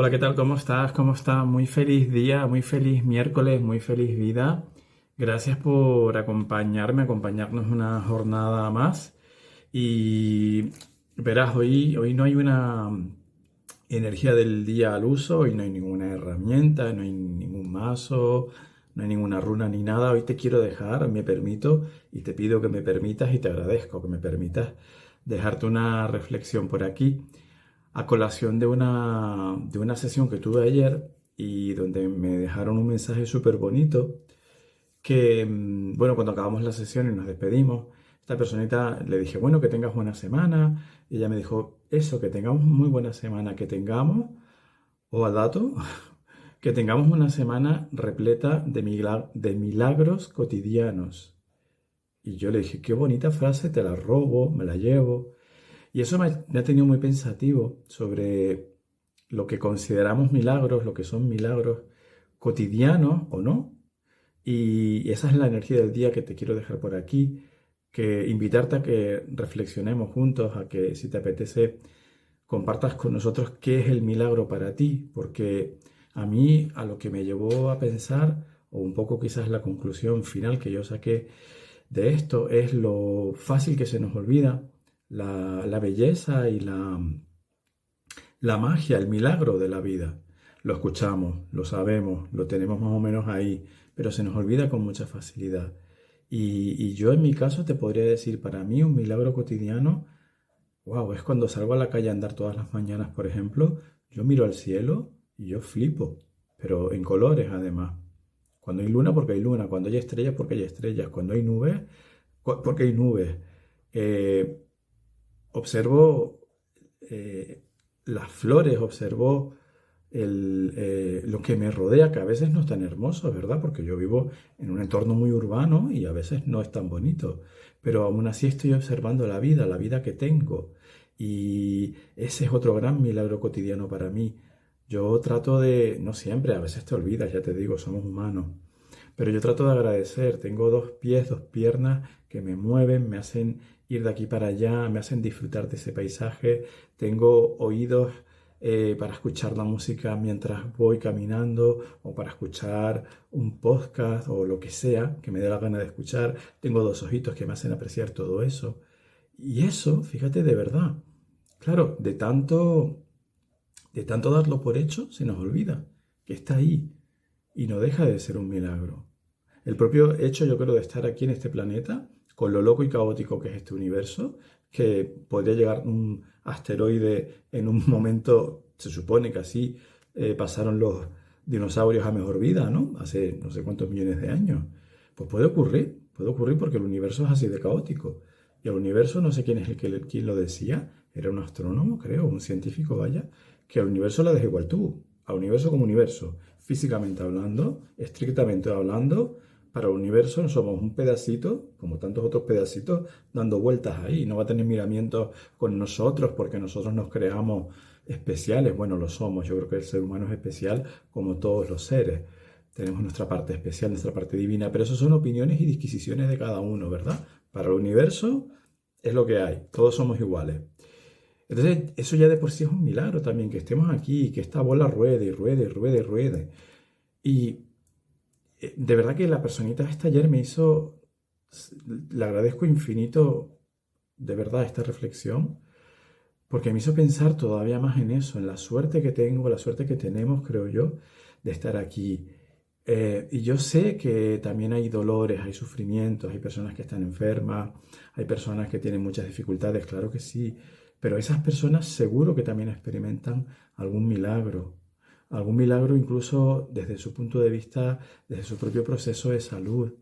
Hola, ¿qué tal? ¿Cómo estás? ¿Cómo estás? Muy feliz día, muy feliz miércoles, muy feliz vida. Gracias por acompañarnos una jornada más. Y verás, hoy no hay una energía del día al uso, hoy no hay ninguna herramienta, no hay ningún mazo, no hay ninguna runa ni nada. Hoy te quiero dejar, me permito y te pido que me permitas y te agradezco que me permitas dejarte una reflexión por aquí a colación de una sesión que tuve ayer y donde me dejaron un mensaje súper bonito que, bueno, cuando acabamos la sesión y nos despedimos, esta personita le dije, bueno, que tengas buena semana, y ella me dijo, eso, que tengamos muy buena semana, que tengamos, o al dato, que tengamos una semana repleta de milagros cotidianos. Y yo le dije, qué bonita frase, te la robo, me la llevo. Y eso me ha tenido muy pensativo sobre lo que consideramos milagros, lo que son milagros cotidianos o no. Y esa es la energía del día que te quiero dejar por aquí, que invitarte a que reflexionemos juntos, a que si te apetece compartas con nosotros qué es el milagro para ti, porque a mí a lo que me llevó a pensar, o un poco quizás la conclusión final que yo saqué de esto, es lo fácil que se nos olvida la belleza y la magia, el milagro de la vida. Lo escuchamos, lo sabemos, lo tenemos más o menos ahí, pero se nos olvida con mucha facilidad. Y yo en mi caso te podría decir, para mí un milagro cotidiano, wow, es cuando salgo a la calle a andar todas las mañanas, por ejemplo, yo miro al cielo y yo flipo, pero en colores además. Cuando hay luna, porque hay luna, cuando hay estrellas, porque hay estrellas, cuando hay nubes, porque hay nubes. Eh, observo eh, las flores, observo lo que me rodea, que a veces no es tan hermoso, ¿verdad? Porque yo vivo en un entorno muy urbano y a veces no es tan bonito, pero aún así estoy observando la vida que tengo. Y ese es otro gran milagro cotidiano para mí. Yo trato de, no siempre, a veces te olvidas, ya te digo, somos humanos, pero yo trato de agradecer. Tengo dos pies, dos piernas que me mueven, me hacen ir de aquí para allá, me hacen disfrutar de ese paisaje. Tengo oídos para escuchar la música mientras voy caminando o para escuchar un podcast o lo que sea que me dé la gana de escuchar. Tengo dos ojitos que me hacen apreciar todo eso. Y eso, fíjate, de verdad. Claro, de tanto darlo por hecho, se nos olvida que está ahí y no deja de ser un milagro. El propio hecho, yo creo, de estar aquí en este planeta, con lo loco y caótico que es este universo, que podría llegar un asteroide en un momento, se supone que así pasaron los dinosaurios a mejor vida, ¿no? Hace no sé cuántos millones de años. Pues puede ocurrir porque el universo es así de caótico. Y el universo, no sé quién es quien lo decía, era un astrónomo, creo, un científico, vaya, que al universo le das igual tú, al universo como universo, físicamente hablando, estrictamente hablando, para el universo no somos un pedacito, como tantos otros pedacitos, dando vueltas ahí. No va a tener miramientos con nosotros porque nosotros nos creamos especiales. Bueno, lo somos. Yo creo que el ser humano es especial como todos los seres. Tenemos nuestra parte especial, nuestra parte divina, pero eso son opiniones y disquisiciones de cada uno, ¿verdad? Para el universo es lo que hay. Todos somos iguales. Entonces, eso ya de por sí es un milagro también, que estemos aquí, que esta bola ruede y ruede y ruede y ruede. Y de verdad que la personita esta ayer me hizo, le agradezco infinito, de verdad, esta reflexión, porque me hizo pensar todavía más en eso, en la suerte que tengo, la suerte que tenemos, creo yo, de estar aquí. Y yo sé que también hay dolores, hay sufrimientos, hay personas que están enfermas, hay personas que tienen muchas dificultades, claro que sí, pero esas personas seguro que también experimentan algún milagro incluso desde su punto de vista, desde su propio proceso de salud.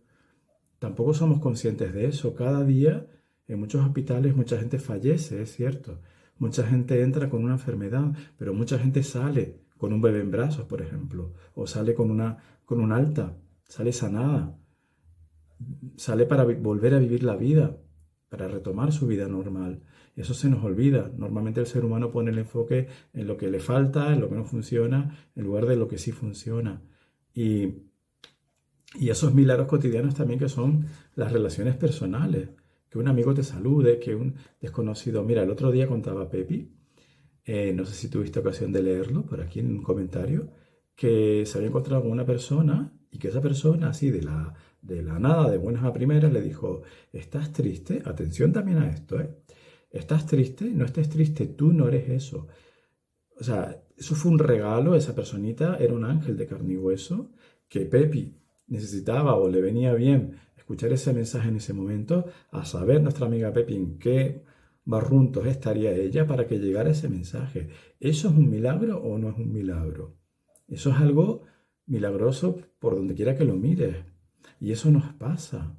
Tampoco somos conscientes de eso. Cada día en muchos hospitales mucha gente fallece, es cierto. Mucha gente entra con una enfermedad, pero mucha gente sale con un bebé en brazos, por ejemplo, o sale con un alta, sale sanada, sale para volver a vivir la vida, para retomar su vida normal. Eso se nos olvida. Normalmente el ser humano pone el enfoque en lo que le falta, en lo que no funciona, en lugar de lo que sí funciona. Y esos milagros cotidianos también que son las relaciones personales, que un amigo te salude, que un desconocido. Mira, el otro día contaba Pepi, no sé si tuviste ocasión de leerlo por aquí en un comentario, que se había encontrado con una persona y que esa persona, así de la nada, de buenas a primeras, le dijo, ¿estás triste? Atención también a esto, ¿eh? ¿Estás triste? No estés triste, tú no eres eso. O sea, eso fue un regalo, esa personita era un ángel de carne y hueso, que Pepi necesitaba o le venía bien escuchar ese mensaje en ese momento, a saber nuestra amiga Pepi en qué barruntos estaría ella para que llegara ese mensaje. ¿Eso es un milagro o no es un milagro? Eso es algo milagroso por donde quiera que lo mires. Y eso nos pasa,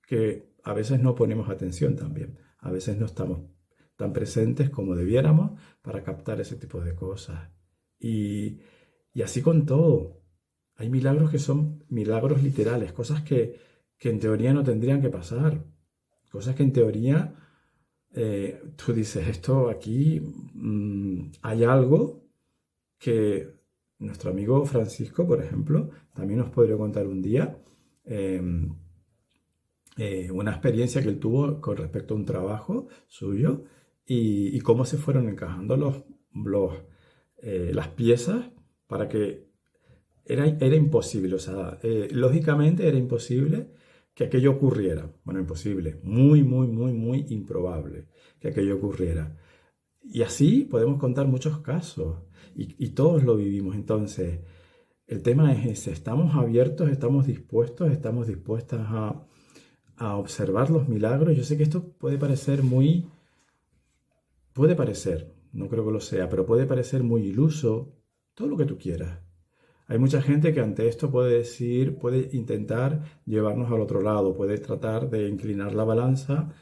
que a veces no ponemos atención también, a veces no estamos tan presentes como debiéramos para captar ese tipo de cosas. Y, y así con todo. Hay milagros que son milagros literales, cosas que en teoría no tendrían que pasar, cosas que en teoría tú dices, esto aquí hay algo que nuestro amigo Francisco, por ejemplo, también nos podría contar un día. em, una experiencia que él tuvo con respecto a un trabajo suyo y cómo se fueron encajando los, las piezas para que era imposible, o sea, lógicamente era imposible que aquello ocurriera. Bueno, imposible, muy, muy, muy, muy improbable que aquello ocurriera. Y así podemos contar muchos casos y todos lo vivimos. Entonces, el tema es ese, estamos abiertos, estamos dispuestas a observar los milagros. Yo sé que esto puede parecer, no creo que lo sea, pero puede parecer muy iluso, todo lo que tú quieras. Hay mucha gente que ante esto puede decir, puede intentar llevarnos al otro lado, puede tratar de inclinar la balanza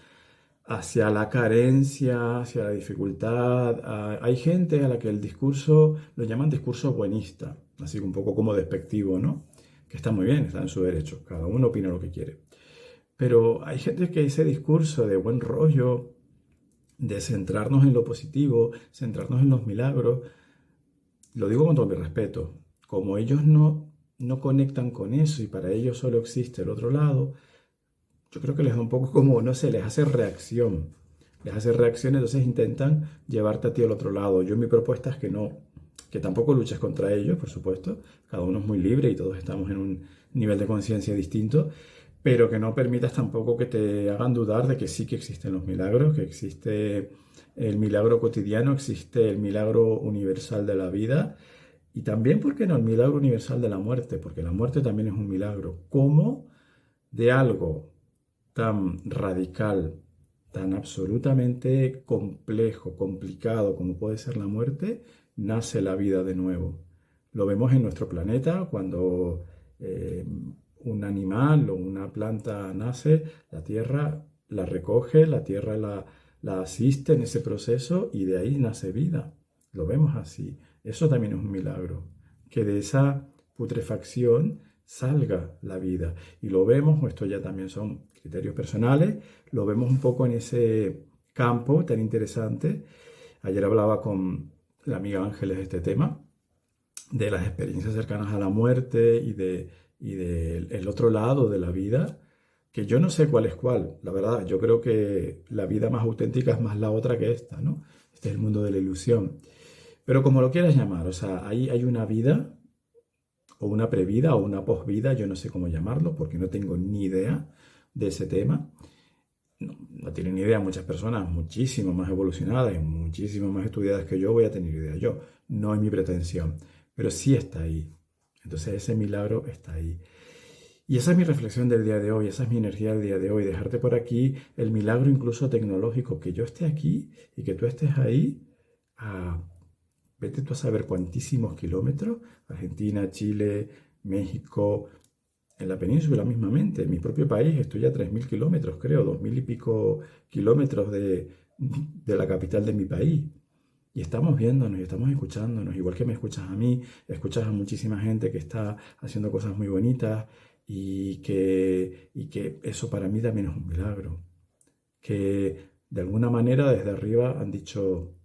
hacia la carencia, hacia la dificultad. Hay gente a la que el discurso lo llaman discurso buenista, así un poco como despectivo, ¿no? Que está muy bien, está en su derecho, cada uno opina lo que quiere. Pero hay gente que ese discurso de buen rollo, de centrarnos en lo positivo, centrarnos en los milagros, lo digo con todo mi respeto, como ellos no conectan con eso y para ellos solo existe el otro lado, yo creo que les da un poco como, no sé, les hace reacción. Les hace reacción, entonces intentan llevarte a ti al otro lado. Yo mi propuesta es que no, que tampoco luches contra ellos, por supuesto. Cada uno es muy libre y todos estamos en un nivel de conciencia distinto, pero que no permitas tampoco que te hagan dudar de que sí que existen los milagros, que existe el milagro cotidiano, existe el milagro universal de la vida y también, ¿por qué no?, el milagro universal de la muerte, porque la muerte también es un milagro. ¿Cómo de algo tan radical, tan absolutamente complejo, complicado como puede ser la muerte, nace la vida de nuevo? Lo vemos en nuestro planeta cuando un animal o una planta nace, la tierra la recoge, la tierra la asiste en ese proceso y de ahí nace vida. Lo vemos así. Eso también es un milagro, que de esa putrefacción salga la vida. Y lo vemos, esto ya también son criterios personales, lo vemos un poco en ese campo tan interesante. Ayer hablaba con la amiga Ángeles de este tema, de las experiencias cercanas a la muerte y del el otro lado de la vida, que yo no sé cuál es cuál, la verdad, yo creo que la vida más auténtica es más la otra que esta, ¿no? Este es el mundo de la ilusión. Pero como lo quieras llamar, o sea, ahí hay una vida o una previda o una posvida, yo no sé cómo llamarlo porque no tengo ni idea de ese tema. No tienen ni idea muchas personas muchísimo más evolucionadas y muchísimo más estudiadas que yo, voy a tener idea yo. No es mi pretensión, pero sí está ahí. Entonces ese milagro está ahí. Y esa es mi reflexión del día de hoy, esa es mi energía del día de hoy, dejarte por aquí el milagro incluso tecnológico, que yo esté aquí y que tú estés ahí. a Vete tú a saber cuantísimos kilómetros, Argentina, Chile, México, en la península mismamente, en mi propio país estoy a 3.000 kilómetros, creo, 2.000 y pico kilómetros de la capital de mi país. Y estamos viéndonos y estamos escuchándonos, igual que me escuchas a mí, escuchas a muchísima gente que está haciendo cosas muy bonitas y que eso para mí también es un milagro. Que de alguna manera desde arriba han dicho,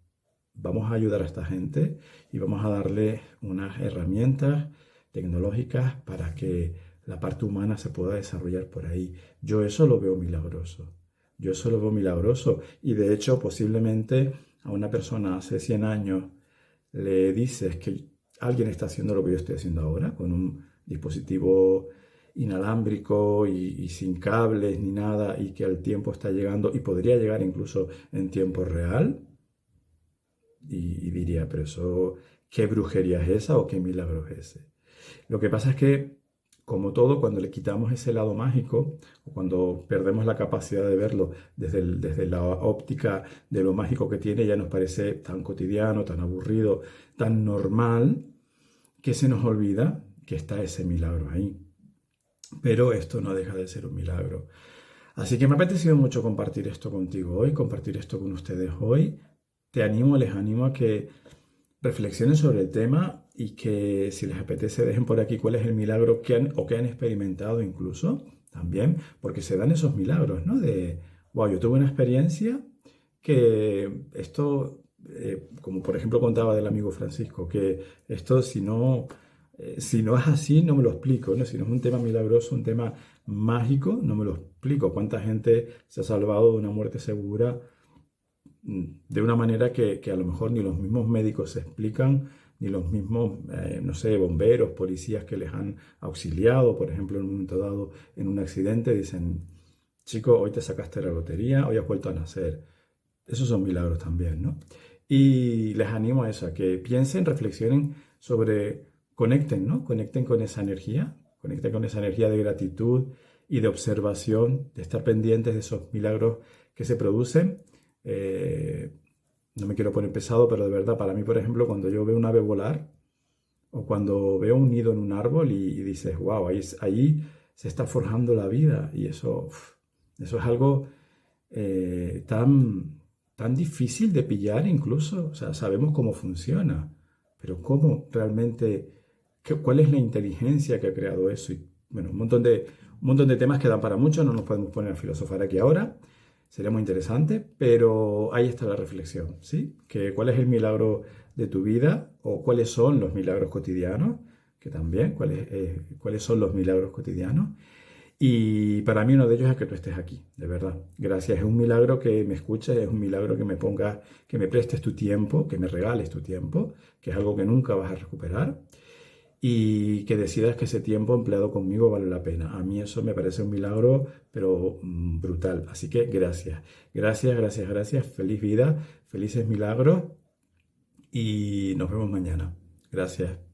vamos a ayudar a esta gente y vamos a darle unas herramientas tecnológicas para que la parte humana se pueda desarrollar por ahí. Yo eso lo veo milagroso. Yo eso lo veo milagroso y de hecho posiblemente a una persona hace 100 años le dices que alguien está haciendo lo que yo estoy haciendo ahora, con un dispositivo inalámbrico y sin cables ni nada, y que el tiempo está llegando y podría llegar incluso en tiempo real, y diría, pero eso, ¿qué brujería es esa o qué milagro es ese? Lo que pasa es que, como todo, cuando le quitamos ese lado mágico, o cuando perdemos la capacidad de verlo desde la óptica de lo mágico que tiene, ya nos parece tan cotidiano, tan aburrido, tan normal, que se nos olvida que está ese milagro ahí. Pero esto no deja de ser un milagro. Así que me ha apetecido mucho compartir esto contigo hoy, compartir esto con ustedes hoy. Les animo a que reflexionen sobre el tema y que, si les apetece, dejen por aquí cuál es el milagro que han experimentado incluso también, porque se dan esos milagros, ¿no? De, wow, yo tuve una experiencia que esto, como por ejemplo contaba del amigo Francisco, que esto si no es así, no me lo explico, ¿no? Si no es un tema milagroso, un tema mágico, no me lo explico. ¿Cuánta gente se ha salvado de una muerte segura de una manera que a lo mejor ni los mismos médicos se explican, ni los mismos, no sé, bomberos, policías que les han auxiliado, por ejemplo, en un momento dado, en un accidente, dicen, chico, hoy te sacaste la lotería, hoy has vuelto a nacer. Esos son milagros también, ¿no? Y les animo a eso, a que piensen, reflexionen sobre, conecten, ¿no? Conecten con esa energía de gratitud y de observación, de estar pendientes de esos milagros que se producen. No me quiero poner pesado, pero de verdad, para mí, por ejemplo, cuando yo veo un ave volar o cuando veo un nido en un árbol y dices, wow, ahí se está forjando la vida, y eso es algo tan difícil de pillar incluso. O sea, sabemos cómo funciona, pero cómo realmente, cuál es la inteligencia que ha creado eso. Y bueno, un montón de temas que dan para mucho, no nos podemos poner a filosofar aquí ahora. Sería muy interesante, pero ahí está la reflexión, ¿sí? ¿Cuál es el milagro de tu vida o cuáles son los milagros cotidianos? Que también, ¿cuáles son los milagros cotidianos? Y para mí uno de ellos es que tú estés aquí, de verdad. Gracias, es un milagro que me escuches, es un milagro que me pongas, que me prestes tu tiempo, que me regales tu tiempo, que es algo que nunca vas a recuperar, y que decidas que ese tiempo empleado conmigo vale la pena. A mí eso me parece un milagro, pero brutal. Así que gracias, gracias, gracias, gracias. Feliz vida, felices milagros y nos vemos mañana. Gracias.